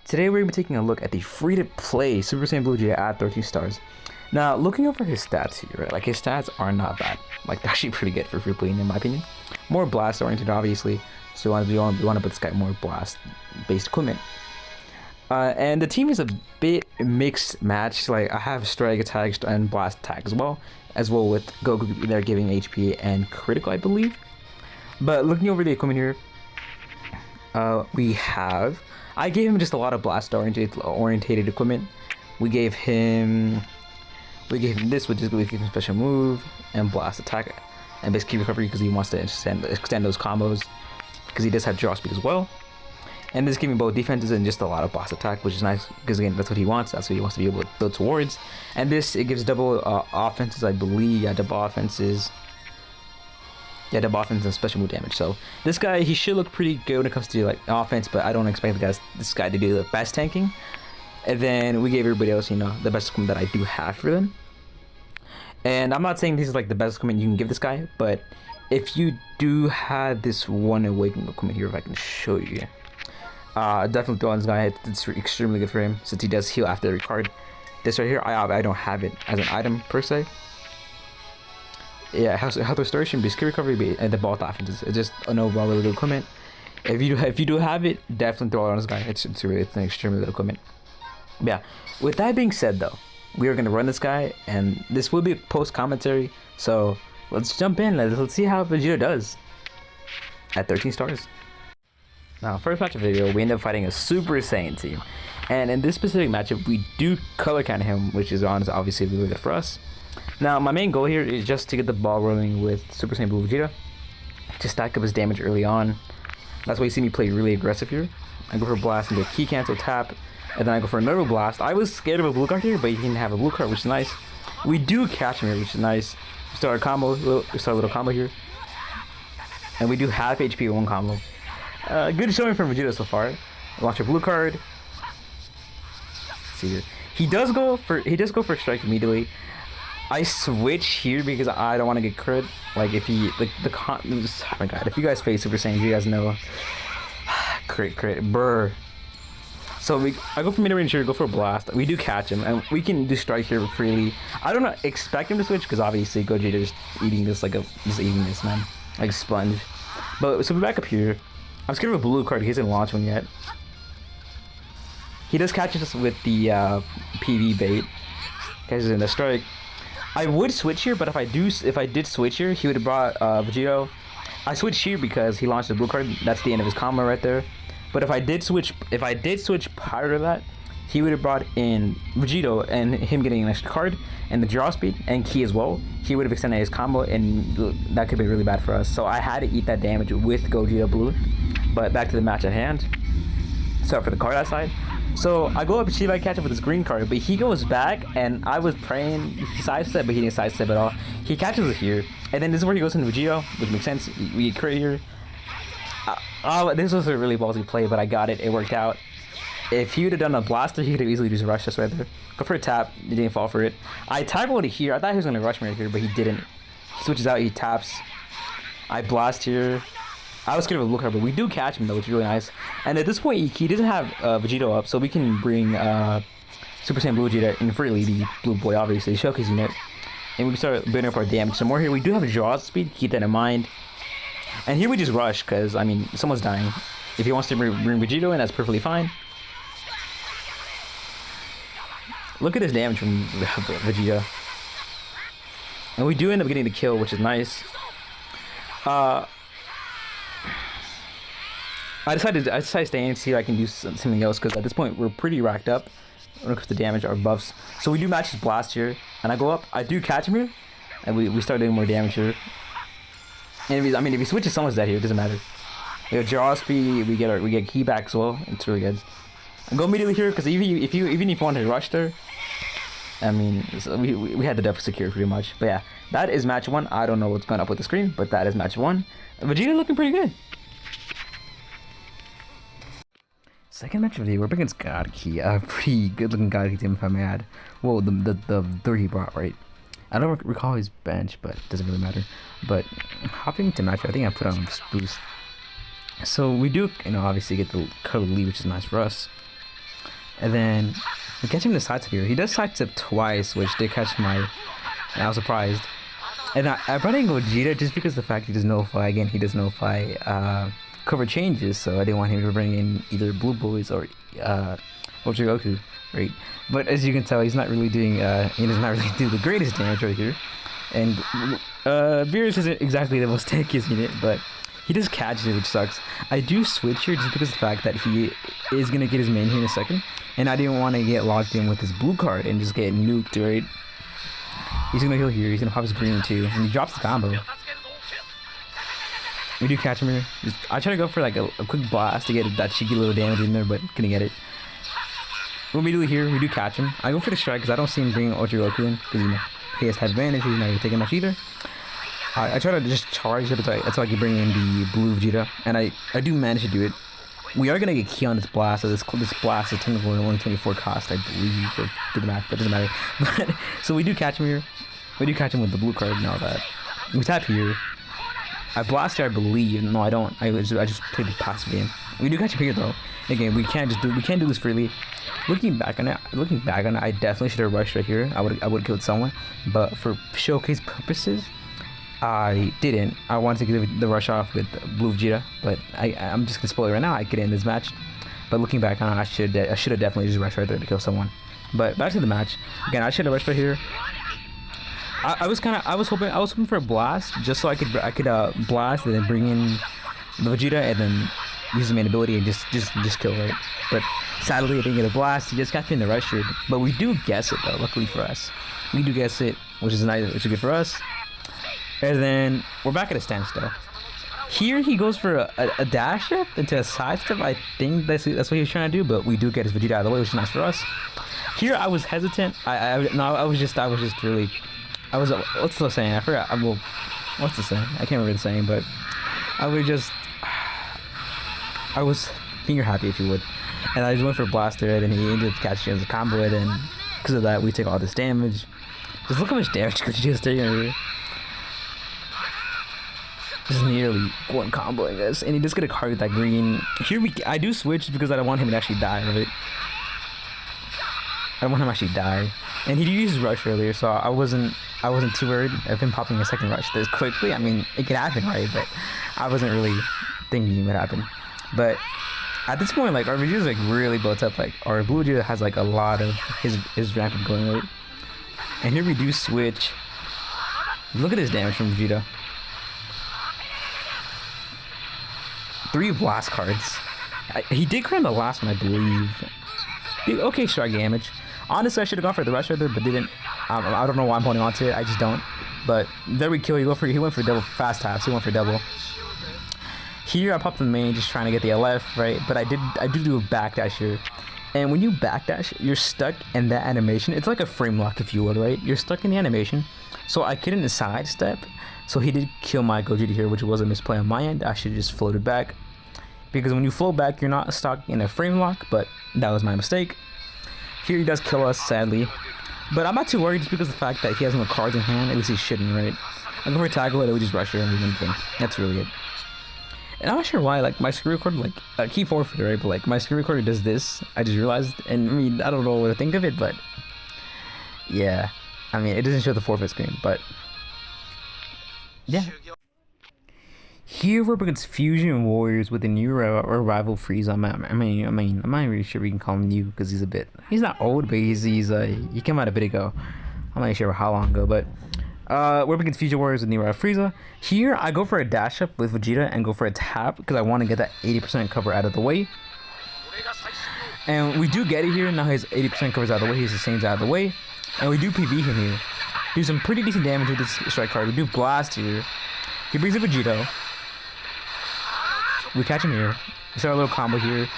Today we're going to be taking a look at the free-to-play Super Saiyan Blue Vegeta at 13 stars. Now, looking over his stats here, right? Like, his stats are not bad. Like, they're actually pretty good for free-to-play, in my opinion. More blast-oriented, obviously. So we want to put this guy more blast-based equipment. And the team is a bit mixed match. Like, I have strike attack and blast attack as well with Goku there giving HP and critical, I believe. But looking over the equipment here, I gave him just a lot of blast orientated equipment. We gave him this, which is we give him special move and blast attack and basically recovery because he wants to extend those combos because he does have draw speed as well. And this gave me both defenses and just a lot of blast attack, which is nice because again that's what he wants. That's what he wants to be able to build towards. And it gives double offenses, I believe. Yeah, double offenses. Yeah, double offense and special move damage. So this guy, he should look pretty good when it comes to like offense, but I don't expect this guy to do the best tanking. And then we gave everybody else, the best equipment that I do have for them. And I'm not saying this is like the best equipment you can give this guy, but if you do have this one awakening equipment here, if I can show you, definitely throw on this guy. It's extremely good for him since he does heal after every card. This right here, I don't have it as an item per se. Yeah, health restoration, skill recovery, and the both offenses. It's just an overall really good equipment. If you do have it, definitely throw it on this guy. It's an extremely good equipment. But yeah, with that being said though, we are gonna run this guy, and this will be a post commentary. So let's jump in. Let's see how Vegeta does at 13 stars. Now, first match of the video, we end up fighting a Super Saiyan team, and in this specific matchup, we do color count him, which is obviously really good for us. Now, my main goal here is just to get the ball rolling with Super Saiyan Blue Vegeta, to stack up his damage early on. That's why you see me play really aggressive here. I go for a blast into a key cancel tap, and then I go for another blast. I was scared of a blue card here, but he didn't have a blue card, which is nice. We do catch him here, which is nice. We start a combo, we start a little combo here, and we do half HP in one combo. Good showing from Vegeta so far. Launch a blue card. Let's see here. He does go for strike immediately. I switch here because I don't want to get crit. Like if he oh my god, if you guys face Super Saiyan, you guys know crit burr. So I go for mid range here, go for a blast. We do catch him, and we can do strike here freely. I don't expect him to switch because obviously Gogeta is eating this man, like a sponge. But so we're back up here. I'm scared of a blue card. He hasn't launched one yet. He does catch us with the PV bait. Catches in the strike. I would switch here, but if I did switch here, he would have brought Vegito. I switched here because he launched the blue card. That's the end of his combo right there. But if I did switch prior to that, he would have brought in Vegito and him getting an extra card and the draw speed and key as well. He would have extended his combo, and that could be really bad for us. So I had to eat that damage with Gogeta Blue. But back to the match at hand. Start for the card outside. So I go up and see if I catch up with his green card, but he goes back, and I was praying he sidestep, but he didn't sidestep at all. He catches it here, and then this is where he goes into Vegito, which makes sense. We crit here. This was a really ballsy play, but I got it. It worked out. If he would have done a blaster, he could have easily just rushed us right there. Go for a tap. He didn't fall for it. I typoed it here. I thought he was going to rush me right here, but he didn't. He switches out. He taps. I blast here. I was scared of a blue card, but we do catch him though, which is really nice. And at this point, he doesn't have Vegito up, so we can bring Super Saiyan Blue Vegeta in freely, the blue boy, obviously, showcase unit. And we can start building up our damage some more here. We do have draw speed, keep that in mind. And here we just rush, because, I mean, someone's dying. If he wants to bring Vegito in, that's perfectly fine. Look at his damage from Vegeta. And we do end up getting the kill, which is nice. I decided to stay in and see if I can do something else, because at this point we're pretty racked up when it comes to damage, our buffs. So we do match his blast here, and I go up. I do catch him here, and we start doing more damage here. And if he switches, someone's dead here. It doesn't matter. We have draw speed. We get key back as well. It's really good. I go immediately here because even if you wanted to rush there, I mean, so we had the depth secured pretty much. But yeah, that is match 1. I don't know what's going up with the screen, but that is match 1. Vegeta looking pretty good. Second match of the day, we're up against God Key, a pretty good looking God Key team if I may add. Whoa, the 3 he brought, right? I don't recall his bench, but it doesn't really matter. But hopping to match, I think I put on Spruce. So we do, obviously get the color lead, which is nice for us. And then we catch him in the sidestep here. He does sidestep twice, which did catch my... And I was surprised. And I brought in Gogeta just because the fact he does nullify, again, he does nullify cover changes, so I didn't want him to bring in either Blue Boys or Ultra Goku, right? But as you can tell, he's not really doing, he does not really do the greatest damage right here. And Beerus isn't exactly the most tankiest unit, but he does catch it, which sucks. I do switch here just because of the fact that he is going to get his main here in a second, and I didn't want to get locked in with his blue card and just get nuked, right? He's gonna heal here. He's gonna pop his green too, and he drops the combo. We do catch him here. I try to go for like a quick blast to get that cheeky little damage in there, but couldn't get it. We'll immediately here. We do catch him. I go for the strike because I don't see him bringing Ultra Goku in because, you know, he has had advantage. He's not really taking much either. I try to just charge it until I can bring in the blue Vegeta, and I do manage to do it. We are gonna get key on this blast, so this blast is technically only 24 cost, I believe, if do the math, but it doesn't matter. But so we do catch him here. We do catch him with the blue card and all that. We tap here. I blast here, I believe. No, I don't. I just played the passive game. We do catch him here though. Again, we can't do this freely. Looking back on it, I definitely should have rushed right here. I would killed someone, but for showcase purposes, I didn't. I wanted to give the rush off with Blue Vegeta, but I'm just gonna spoil it right now. I could end this match, but looking back on it, I should have definitely just rushed right there to kill someone. But back to the match. Again, I should have rushed right here. I was hoping for a blast just so I could blast and then bring in the Vegeta and then use the main ability and just kill, right? But sadly, I didn't get a blast. He just got me in the rush here. But we do guess it though. Luckily for us, we do guess it, which is nice, which is good for us. And then we're back at a standstill. Here he goes for a dash up into a side step. I think that's what he was trying to do, but we do get his Vegeta out of the way, which is nice for us. Here I was hesitant. I was just really. What's the saying? I forgot. What's the saying? I can't remember the saying, but I was finger happy, if you would. And I just went for a blaster, and then he ended up catching as a combo, and then because of that, we take all this damage. Just look how much damage Vegeta is taking over here. Just nearly one comboing us, and he just get a card with that green. Here I do switch because I don't want him to actually die, right? I don't want him to actually die. And he used rush earlier, so I wasn't too worried of him popping a second rush this quickly. I mean, it could happen, right? But I wasn't really thinking it would happen. But at this point, like, our Vegeta's like really built up. Like, our Blue Vegeta has like a lot of his rampant going, right? And here we do switch. Look at this damage from Vegeta. 3 blast cards. He did crit on the last one, I believe. Okay, strike damage. Honestly, I should have gone for the rush right there, but didn't. I don't know why I'm holding on to it. I just don't. But there we kill. He went for double fast taps. He went for double. Here I popped the main, just trying to get the LF, right? But I did do a backdash here. And when you backdash, you're stuck in that animation. It's like a frame lock, if you would, right? You're stuck in the animation. So I couldn't sidestep. So he did kill my Gogeta here, which was a misplay on my end. I should have just floated back. Because when you float back, you're not stuck in a frame lock, but that was my mistake. Here he does kill us, sadly. But I'm not too worried just because of the fact that he has no cards in hand. At least he shouldn't, right? I go for a tackle and we just rush her and we win the game. That's really it. And I'm not sure why, like, my screen recorder, like, key forfeit, right? But, like, my screen recorder does this. I just realized. And, I mean, I don't know what to think of it, but... yeah. I mean, it doesn't show the forfeit screen, but... yeah. Here we're against Fusion Warriors with a new rival Frieza. I mean, I'm not really sure we can call him new because he's not old, but he came out a bit ago. I'm not sure how long ago, but we're against Fusion Warriors with new rival Frieza. Here I go for a dash up with Vegeta and go for a tap because I want to get that 80% cover out of the way. And we do get it here. Now his 80% covers out of the way. His sustains out of the way, and we do PV him here. Do some pretty decent damage with this strike card. We do blast here. He brings up Vegeta. We catch him here. We start a little combo here.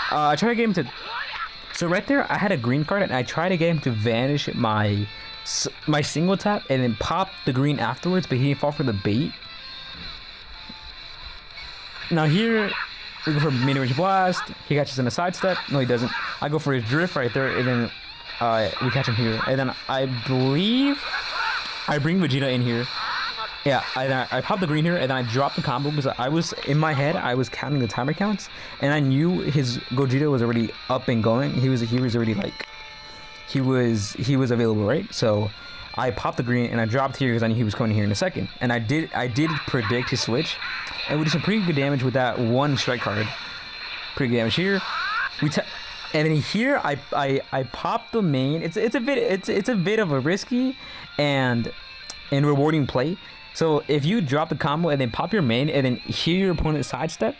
I try to get him to... so right there, I had a green card, and I try to get him to vanish my single tap and then pop the green afterwards, but he didn't fall for the bait. Now here, we go for mid-range blast. He catches in a sidestep. No, he doesn't. I go for his drift right there, and then we catch him here. And then I believe I bring Vegeta in here. Yeah, I popped the green here, and then I dropped the combo because I was in my head. I was counting the timer counts, and I knew his Gogeta was already up and going. He was already like, he was available, right? So I popped the green and I dropped here because I knew he was coming here in a second. And I did predict his switch, and we did some pretty good damage with that one strike card. Pretty good damage here. And then here I popped the main. It's a bit of a risky and rewarding play. So if you drop the combo and then pop your main and then hear your opponent sidestep,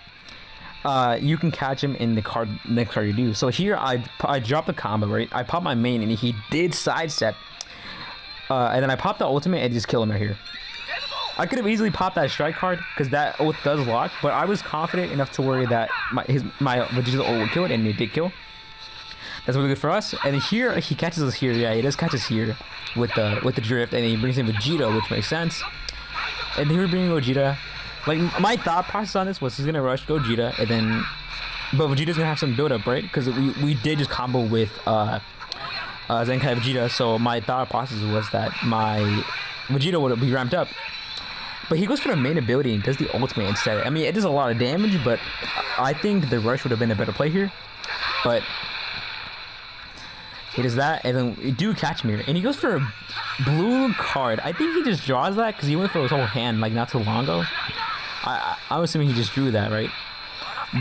you can catch him in the next card you do. So here I dropped the combo, right? I popped my main and he did sidestep, and then I popped the ultimate and just kill him right here. I could have easily popped that strike card because that ult does lock, but I was confident enough to worry that my Vegeta ult would kill it, and it did kill. That's really good for us. And here he catches us here. Yeah, he does catch us here with the drift, and then he brings in Vegeta, which makes sense. And here we're bringing Gogeta. Like, my thought process on this was he's gonna rush Gogeta, and then, but Vegeta's gonna have some build up, right? Because we did just combo with Zenkai Vegeta, so my thought process was that my Vegeta would be ramped up. But he goes for the main ability and does the ultimate instead. I mean, it does a lot of damage, but I think the rush would have been a better play here. But he does that, and then we do catch me here, and he goes for a blue card. I think he just draws that because he went for his whole hand like not too long ago. I'm assuming he just drew that, right?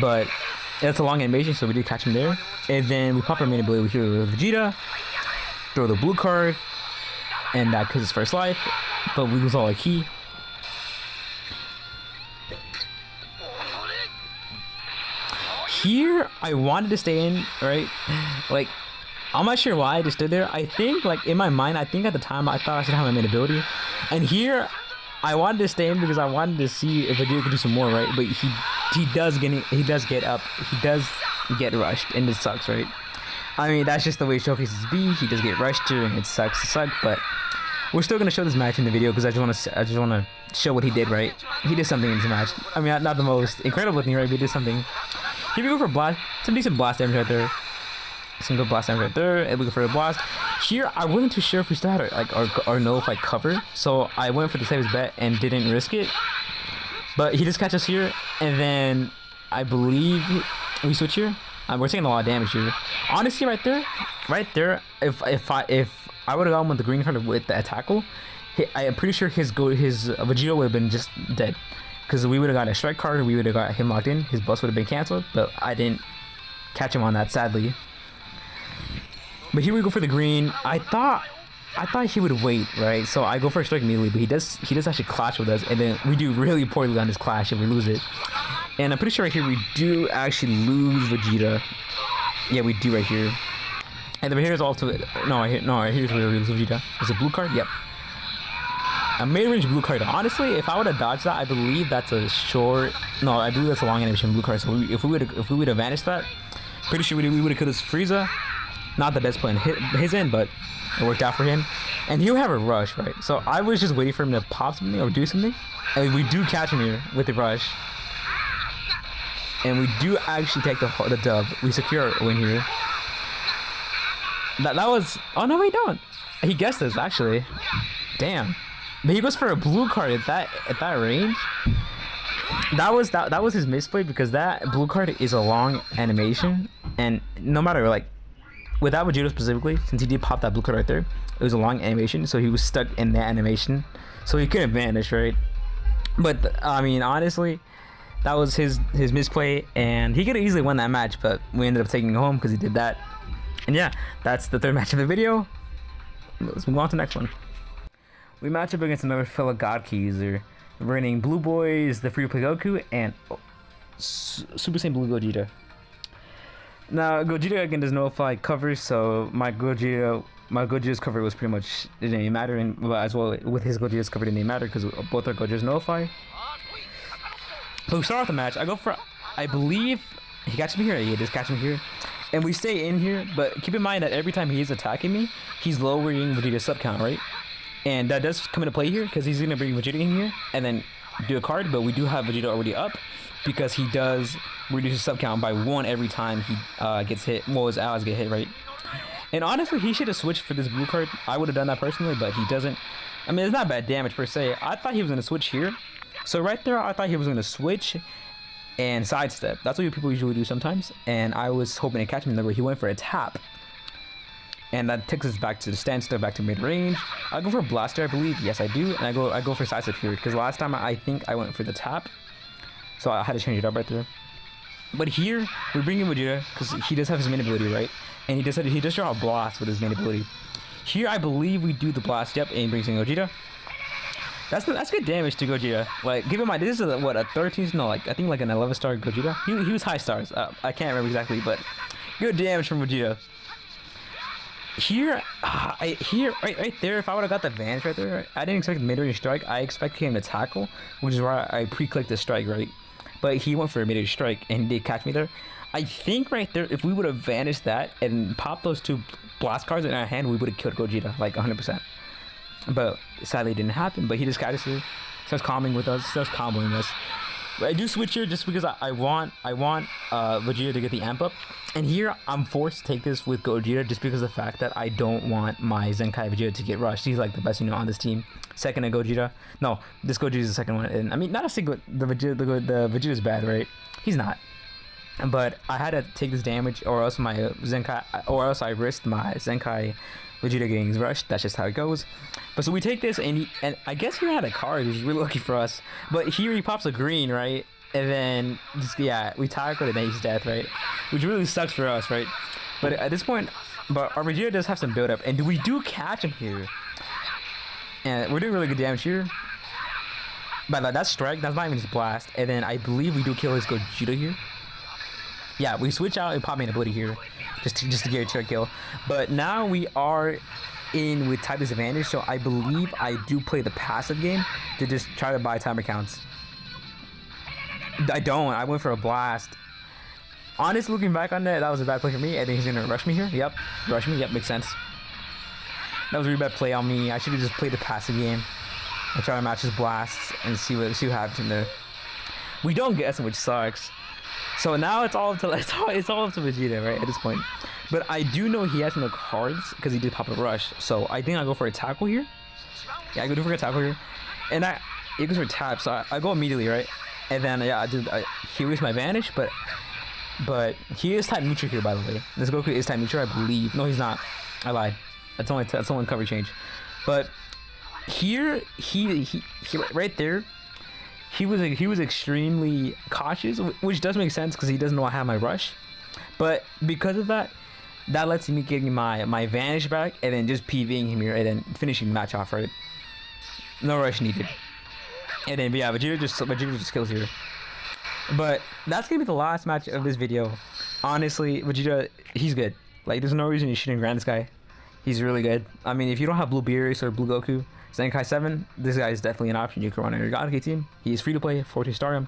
But that's a long animation, so we did catch him there. And then we pop our main ability here with Vegeta, throw the blue card, and that kills his first life, but we lose all our key. Here, I wanted to stay in, right? Like, I'm not sure why I just stood there. I think, like, in my mind, I think at the time I thought I should have my main ability. And here, I wanted to stay in because I wanted to see if Vegeta could do some more, right? But he does get up. He does get rushed, and it sucks, right? I mean, that's just the way showcases be. He does get rushed here, and it sucks to suck. But we're still gonna show this match in the video because I just wanna show what he did, right? He did something in this match. I mean, not the most incredible thing, right? But he did something. Here we go for blast. Some decent blast damage right there. Some good blast damage right there. And we go for a blast. Here, I wasn't too sure if we still had our nullify cover, so I went for the safest bet and didn't risk it. But he just catches us here, and then I believe we switch here. We're taking a lot of damage here. Honestly, right there, if I would have gone with the green card with the tackle, I am pretty sure his Vegeta would have been just dead. Because we would have got a strike card, we would have got him locked in, his bus would have been cancelled, but I didn't catch him on that, sadly. But here we go for the green. I thought he would wait, right? So I go for a strike immediately, but he does actually clash with us, and then we do really poorly on this clash if we lose it. And I'm pretty sure right here we do actually lose Vegeta. Yeah, we do right here. And then here's also here's where we lose Vegeta. Is it blue card? Yep. A mid-range blue card. Honestly, if I would have dodged that, I believe that's a short. No, I believe that's a long animation blue card. So if we would have vanished that, pretty sure we would have killed this Frieza. Not the best play in his end, but it worked out for him. And he'll have a rush, right? So I was just waiting for him to pop something or do something, and we do catch him here with the rush. And we do actually take the dub. We secure a win here. That was. Oh no, we don't. He guessed this actually. Damn. But he goes for a blue card at that range. That was his misplay because that blue card is a long animation, and no matter like without Vegeta specifically, since he did pop that blue card right there, it was a long animation, so he was stuck in that animation, so he couldn't vanish, right? But I mean, honestly, that was his misplay, and he could have easily won that match, but we ended up taking him home because he did that. And yeah, that's the third match of the video. Let's move on to the next one. We match up against another fellow God Key user. We're running Blue Boys, the free-to-play Goku, and Super Saiyan Blue Gogeta. Now, Gogeta again does nullify covers, so my Gogeta's cover was pretty much, it didn't even matter, and as well with his Gogeta's cover didn't even matter because both our Gogetas nullify. So we start off the match. I believe he catches me here. Yeah, he does catch me here. And we stay in here, but keep in mind that every time he is attacking me, he's lowering Vegeta's sub count, right? And that does come into play here because he's going to bring Vegeta in here and then do a card, but we do have Vegeta already up because he does reduce his sub count by 1 every time he gets hit. Well, his allies get hit, right? And honestly, he should have switched for this blue card. I would have done that personally, but he doesn't. I mean, it's not bad damage per se. I thought he was going to switch here. So right there, I thought he was going to switch and sidestep. That's what people usually do sometimes. And I was hoping to catch him there, but he went for a tap. And that takes us back to the standstill, back to mid-range. I go for a blaster, I believe. Yes, I do. And I go for sidestep here. Because last time, I think I went for the tap. So I had to change it up right there. But here, we bring in Vegeta, because he does have his main ability, right? And he does draw a blast with his main ability. Here, I believe we do the blast, yep, and he brings in Gogeta. That's good damage to Gogeta. Like, keep in mind, this is what, a 13? No, like, I think like an 11-star Gogeta. He was high stars. I can't remember exactly, but good damage from Vegeta. Here, right there, if I would have got the advantage right there, I didn't expect mid-range strike. I expected him to tackle, which is why I pre-clicked the strike, right? But he went for a mid-range strike, and he did catch me there. I think right there, if we would have vanished that and popped those two blast cards in our hand, we would have killed Gogeta, like 100%. But sadly, it didn't happen. But he just catches here, starts comboing with us, starts comboing us. But I do switch here just because I want Vegeta to get the amp up. And here, I'm forced to take this with Gogeta just because of the fact that I don't want my Zenkai Vegeta to get rushed. He's like the best on this team. Second to Gogeta. No, this Gogeta is the second one. And I mean, not to say the Vegeta is bad, right? He's not. But I had to take this damage, or else my Zenkai, or else I risked my Zenkai Vegeta getting rushed. That's just how it goes. But so we take this, and I guess he had a card, which is really lucky for us. But here he pops a green, right? And then just, yeah, we tackle it, and he's death, right? Which really sucks for us, right? But at this point, but our Vegeta does have some build up, and we do catch him here, and we're doing really good damage here. But that strike, that's not even his blast, and then I believe we do kill his Gogeta here. Yeah, we switch out and pop main ability here, just to get a tier kill. But now we are in with type disadvantage, so I believe I do play the passive game to just try to buy timer counts. I don't. I went for a blast. Honestly, looking back on that, that was a bad play for me. I think he's gonna rush me here. Yep, rush me. Yep, makes sense. That was a really bad play on me. I should have just played the passive game and try to match his blasts and see what happens in there. We don't get some, which sucks. So now it's all up to Vegeta, right, at this point. But I do know he has no cards because he did pop a rush. So I think I'll go for a tackle here. Yeah, I go for a tackle here. And he goes for a tap, so I go immediately, right? And then, yeah, he wastes my advantage, but he is type neutral here, by the way. This Goku is type neutral, I believe. No, he's not. I lied. That's only cover change. But here, he right there, he was extremely cautious, which does make sense because he doesn't know I have my rush. But because of that, that lets me getting my advantage back and then just PVing him here and then finishing the match off, right? No rush needed. And then, yeah, Vegeta just kills here. But that's gonna be the last match of this video. Honestly, Vegeta, he's good. Like, there's no reason you shouldn't grind this guy. He's really good. I mean, if you don't have Blue Beerus or Blue Goku, Zenkai 7, this guy is definitely an option you can run on your God team. He is free to play, 14-star him.